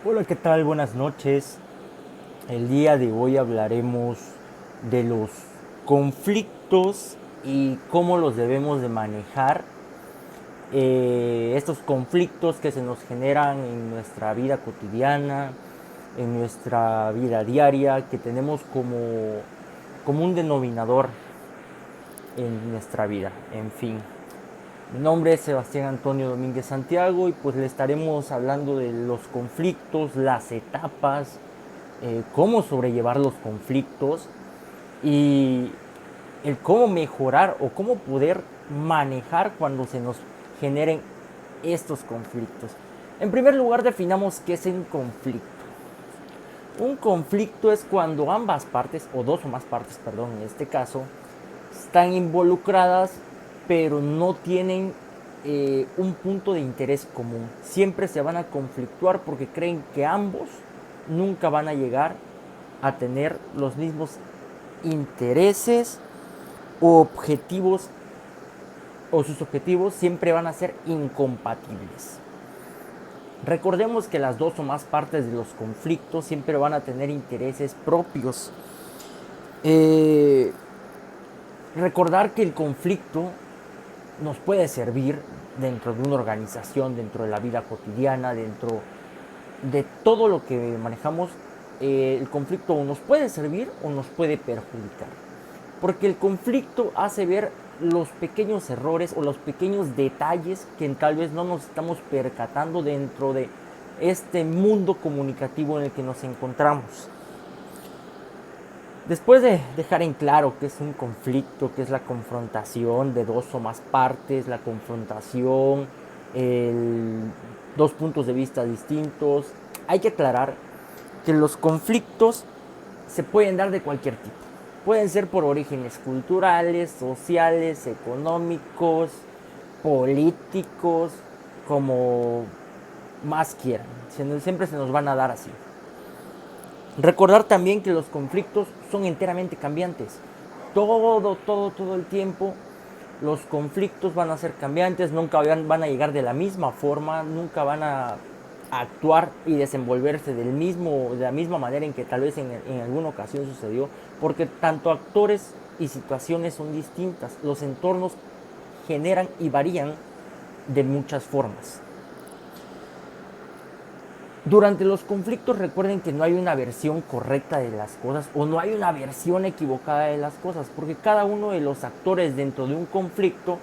Hola, ¿qué tal? Buenas noches. El día de hoy hablaremos de los conflictos y cómo los debemos de manejar. Estos conflictos que se nos generan en nuestra vida cotidiana, en nuestra vida diaria, que tenemos como un denominador en nuestra vida. En fin, mi nombre es Sebastián Antonio Domínguez Santiago y pues le estaremos hablando de los conflictos, las etapas, cómo sobrellevar los conflictos y el cómo mejorar o cómo poder manejar cuando se nos generen estos conflictos. En primer lugar, definamos qué es un conflicto. Un conflicto es cuando ambas partes, o dos o más partes, perdón, en este caso, están involucradas, pero no tienen un punto de interés común. Siempre se van a conflictuar porque creen que ambos nunca van a llegar a tener los mismos intereses o objetivos, o sus objetivos siempre van a ser incompatibles. Recordemos que las dos o más partes de los conflictos siempre van a tener intereses propios. Eh, Recordar que el conflicto nos puede servir dentro de una organización, dentro de la vida cotidiana, dentro de todo lo que manejamos. El conflicto o nos puede servir o nos puede perjudicar. Porque el conflicto hace ver los pequeños errores o los pequeños detalles que tal vez no nos estamos percatando dentro de este mundo comunicativo en el que nos encontramos. Después de dejar en claro qué es un conflicto, qué es la confrontación de dos o más partes, la confrontación, el, dos puntos de vista distintos, hay que aclarar que los conflictos se pueden dar de cualquier tipo. Pueden ser por orígenes culturales, sociales, económicos, políticos, como más quieran. Siempre se nos van a dar así. Recordar también que los conflictos son enteramente cambiantes. Todo el tiempo los conflictos van a ser cambiantes, nunca van a llegar de la misma forma, nunca van a actuar y desenvolverse de la misma manera en que tal vez en alguna ocasión sucedió, porque tanto actores y situaciones son distintas, los entornos generan y varían de muchas formas. Durante los conflictos recuerden que no hay una versión correcta de las cosas o no hay una versión equivocada de las cosas, porque cada uno de los actores dentro de un conflicto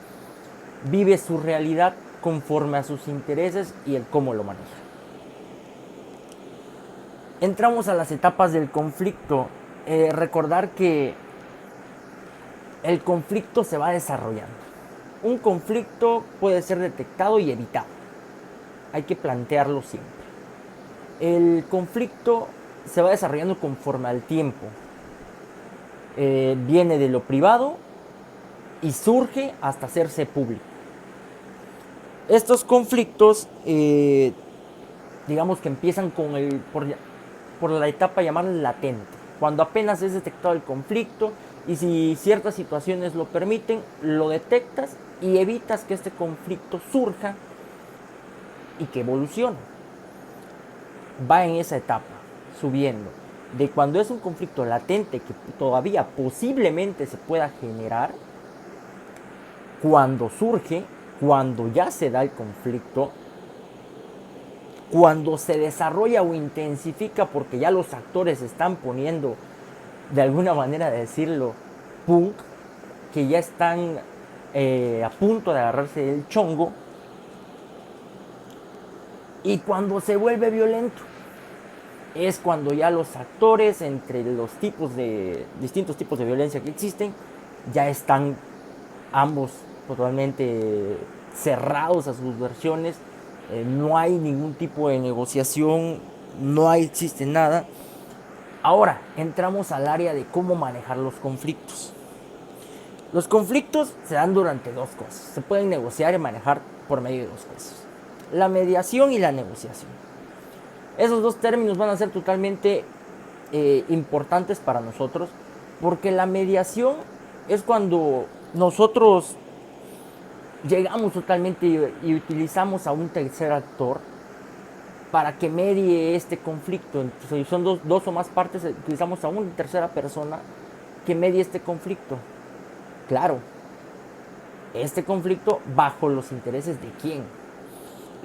vive su realidad conforme a sus intereses y el cómo lo maneja. Entramos a las etapas del conflicto. Recordar que el conflicto se va desarrollando. Un conflicto puede ser detectado y evitado. Hay que plantearlo siempre. El conflicto se va desarrollando conforme al tiempo. Viene de lo privado y surge hasta hacerse público. Estos conflictos, digamos que empiezan por la etapa llamada latente, cuando apenas es detectado el conflicto y si ciertas situaciones lo permiten, lo detectas y evitas que este conflicto surja y que evolucione. Va en esa etapa, subiendo. De cuando es un conflicto latente que todavía posiblemente se pueda generar, cuando surge, cuando ya se da el conflicto, cuando se desarrolla o intensifica porque ya los actores están poniendo, de alguna manera de decirlo, punk, que ya están a punto de agarrarse del chongo, y cuando se vuelve violento es cuando ya los actores, entre los distintos tipos de violencia que existen, ya están ambos totalmente cerrados a sus versiones. No hay ningún tipo de negociación, no existe nada. Ahora entramos al área de cómo manejar los conflictos. Los conflictos se dan durante dos cosas. Se pueden negociar y manejar por medio de dos cosas: la mediación y la negociación. Esos dos términos van a ser totalmente importantes para nosotros, porque la mediación es cuando nosotros llegamos totalmente y utilizamos a un tercer actor para que medie este conflicto. Entonces, si son dos o más partes, utilizamos a una tercera persona que medie este conflicto. Claro, este conflicto bajo los intereses de quién.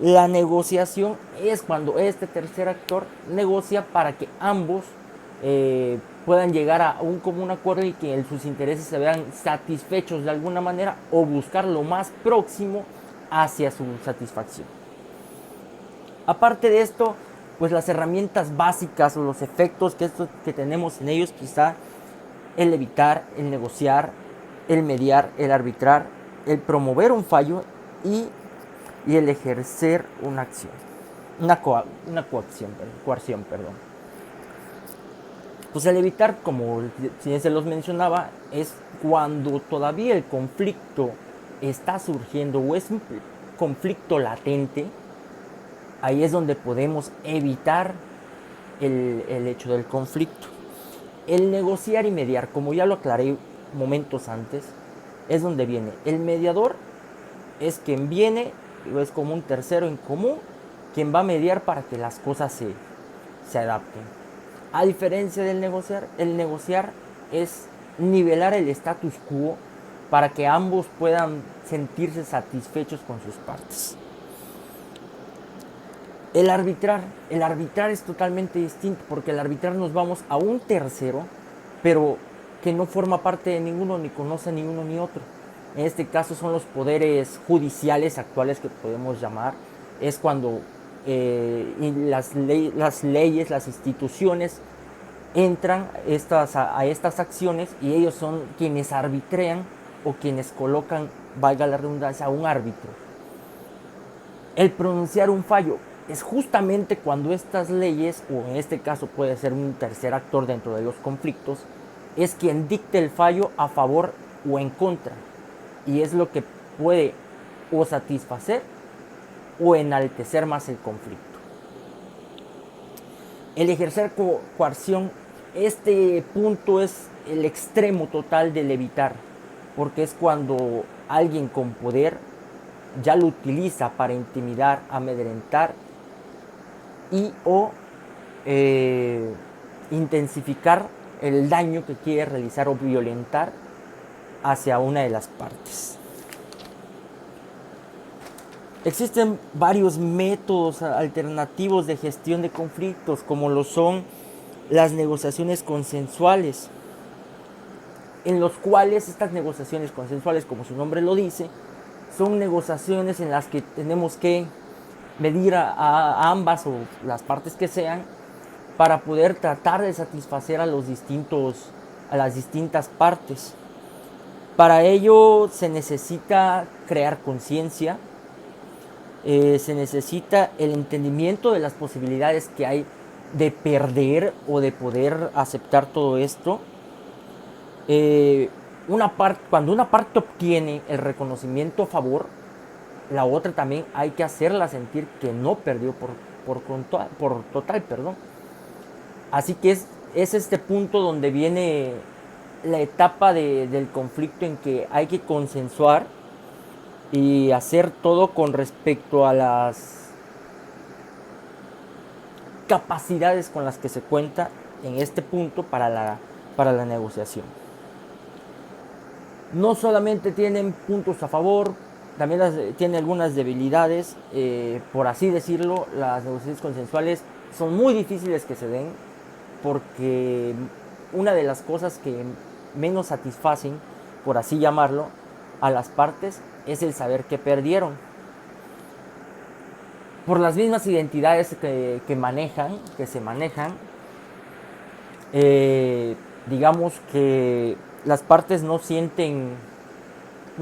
La negociación es cuando este tercer actor negocia para que ambos puedan llegar a un común acuerdo y que sus intereses se vean satisfechos de alguna manera o buscar lo más próximo hacia su satisfacción. Aparte de esto, pues las herramientas básicas o los efectos que tenemos en ellos, quizá el evitar, el negociar, el mediar, el arbitrar, el promover un fallo y el ejercer una acción, una coacción, perdón. Pues el evitar, como si se los mencionaba, es cuando todavía el conflicto está surgiendo o es un conflicto latente. Ahí es donde podemos evitar el hecho del conflicto. El negociar y mediar, como ya lo aclaré momentos antes, es donde viene. El mediador es quien viene, es como un tercero en común, quien va a mediar para que las cosas se adapten. A diferencia del negociar, el negociar es nivelar el status quo para que ambos puedan sentirse satisfechos con sus partes. El arbitrar es totalmente distinto, porque el arbitrar nos vamos a un tercero, pero que no forma parte de ninguno, ni conoce ni uno ni otro. En este caso son los poderes judiciales actuales que podemos llamar. Es cuando las leyes, las instituciones entran a estas acciones y ellos son quienes arbitrean o quienes colocan, valga la redundancia, a un árbitro. El pronunciar un fallo es justamente cuando estas leyes, o en este caso puede ser un tercer actor dentro de los conflictos, es quien dicte el fallo a favor o en contra. Y es lo que puede o satisfacer o enaltecer más el conflicto. El ejercer coerción, este punto es el extremo total del evitar, porque es cuando alguien con poder ya lo utiliza para intimidar, amedrentar y o intensificar el daño que quiere realizar o violentar hacia una de las partes. Existen varios métodos alternativos de gestión de conflictos, como lo son las negociaciones consensuales, en los cuales estas negociaciones consensuales, como su nombre lo dice, son negociaciones en las que tenemos que medir a ambas o las partes que sean para poder tratar de satisfacer a las distintas partes. Para ello se necesita crear conciencia, se necesita el entendimiento de las posibilidades que hay de perder o de poder aceptar todo esto. Cuando una parte obtiene el reconocimiento a favor, la otra también hay que hacerla sentir que no perdió por total. Así que es este punto donde viene la etapa del conflicto en que hay que consensuar y hacer todo con respecto a las capacidades con las que se cuenta en este punto para la negociación. No solamente tienen puntos a favor, también tiene algunas debilidades, por así decirlo. Las negociaciones consensuales son muy difíciles que se den, porque una de las cosas que menos satisfacen, por así llamarlo, a las partes es el saber que perdieron. Por las mismas identidades que se manejan, digamos que las partes no se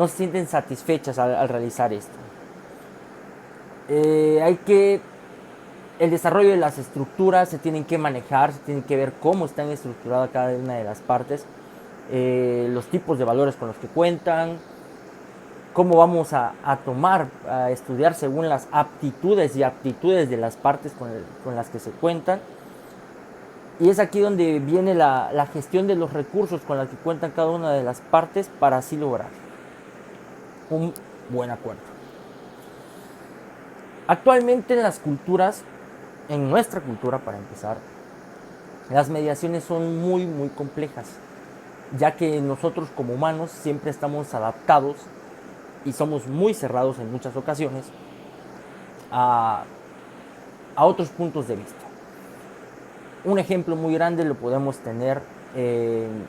sienten satisfechas al realizar esto. El desarrollo de las estructuras se tienen que manejar, se tiene que ver cómo están estructuradas cada una de las partes, los tipos de valores con los que cuentan, cómo vamos a estudiar según las aptitudes de las partes con las que se cuentan. Y es aquí donde viene la gestión de los recursos con la que cuentan cada una de las partes para así lograr un buen acuerdo. Actualmente en las culturas En nuestra cultura, para empezar, las mediaciones son muy, muy complejas, ya que nosotros como humanos siempre estamos adaptados y somos muy cerrados en muchas ocasiones a, a otros puntos de vista. Un ejemplo muy grande lo podemos tener en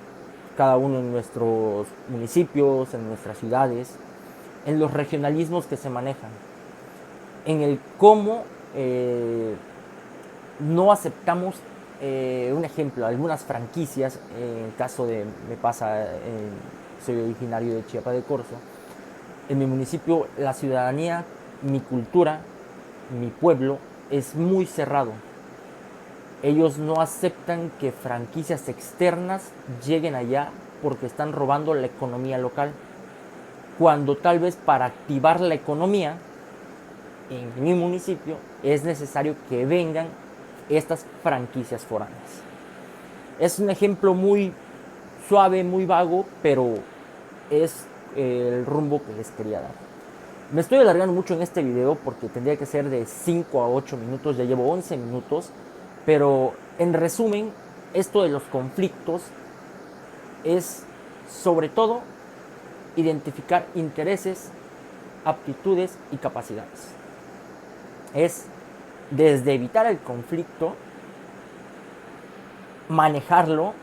cada uno en nuestros municipios, en nuestras ciudades, en los regionalismos que se manejan, en el cómo no aceptamos, un ejemplo, algunas franquicias, en el caso de, me pasa, soy originario de Chiapa de Corzo, en mi municipio la ciudadanía, mi cultura, mi pueblo es muy cerrado. Ellos no aceptan que franquicias externas lleguen allá porque están robando la economía local. Cuando tal vez para activar la economía en mi municipio es necesario que vengan estas franquicias foráneas. Es un ejemplo muy suave, muy vago, pero es el rumbo que les quería dar. Me estoy alargando mucho en este video porque tendría que ser de 5 a 8 minutos, ya llevo 11 minutos, pero en resumen, esto de los conflictos es sobre todo identificar intereses, aptitudes y capacidades. Es desde evitar el conflicto, manejarlo,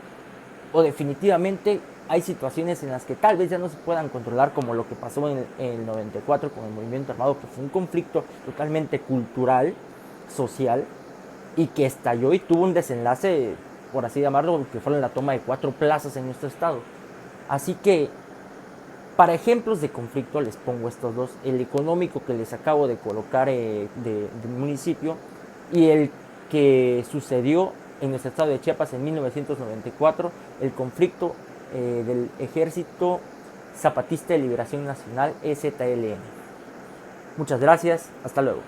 o definitivamente hay situaciones en las que tal vez ya no se puedan controlar, como lo que pasó en el 94 con el movimiento armado, que fue un conflicto totalmente cultural, social, y que estalló y tuvo un desenlace, por así llamarlo, que fue la toma de 4 plazas en nuestro estado. Así que, para ejemplos de conflicto les pongo estos dos: el económico que les acabo de colocar del municipio, y el que sucedió en nuestro estado de Chiapas en 1994, el conflicto del Ejército Zapatista de Liberación Nacional, EZLN. Muchas gracias, hasta luego.